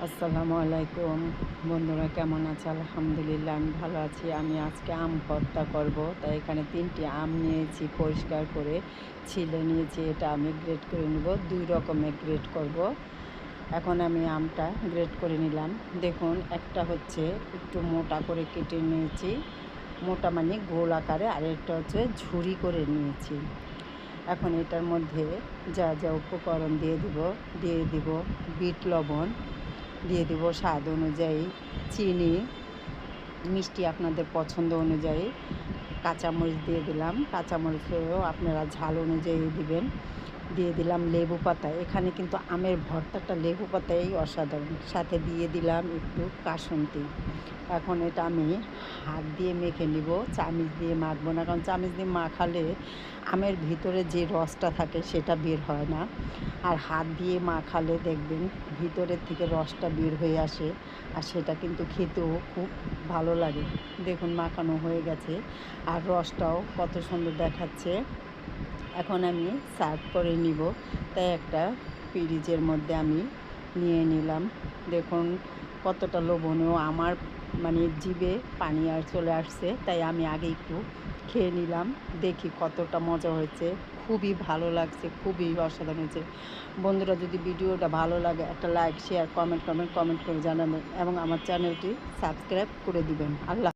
আসসালামু আলাইকুম বন্ধুরা, কেমন আছে? আলহামদুলিল্লাহ, আমি ভালো আছি। আমি আজকে আম ভর্তা করব, তাই এখানে 3টি আম নিয়েছি, পরিষ্কার করে ছিলে নিয়েছি। এটা আমি গ্রেট করে নেব, 2 রকমের গ্রেট করব। এখন আমি আমটা গ্রেট করে নিলাম। দেখুন, একটা হচ্ছে একটু মোটা করে কেটে নিয়েছি, মোটা মানে গোল আকারে, আর একটা হচ্ছে ঝুরি করে নিয়েছি। এখন এটার মধ্যে যা যা উপকরণ দিয়ে দিব বিট লবণ, দিয়ে দিব স্বাদ অনুযায়ী চিনি, মিষ্টি আপনাদের পছন্দ অনুযায়ী, কাঁচামরিচ দিয়ে দিলাম, কাঁচামরিচও আপনারা ঝাল অনুযায়ী দিবেন। দিয়ে দিলাম লেবু পাতা, এখানে কিন্তু আমের ভর্তাটা লেবু পাতাই অসাধারণ। সাথে দিয়ে দিলাম একটু কাসুন্দি। এখন এটা আমি হাত দিয়ে মেখে নিব, চামিচ দিয়ে মাখবো না, কারণ চামিচ দিয়ে মাখালে আমের ভিতরে যে রসটা থাকে সেটা বের হয় না। আর হাত দিয়ে মাখালে দেখবেন ভিতরের থেকে রসটা বের হয়ে আসে, আর সেটা কিন্তু খেতেও খুব ভালো লাগে। দেখুন, মাখানো হয়ে গেছে আর রসটাও কত সুন্দর দেখাচ্ছে। এখন আমি সার্ভ করে নিব, তাই একটা ফ্রিজের মধ্যে আমি নিয়ে নিলাম। দেখুন কতটা লোভনীয়, আমার মানে জিভে পানি আর চলে আসছে, তাই আমি আগে একটু খেয়ে নিলাম, দেখি কতটা মজা হয়েছে। খুবই ভালো লাগছে, খুবই অসাধারণ হয়েছে। বন্ধুরা, যদি ভিডিওটা ভালো লাগে একটা লাইক, শেয়ার, কমেন্ট করে জানাবেন এবং আমার চ্যানেলটি সাবস্ক্রাইব করে দিবেন। আল্লাহ।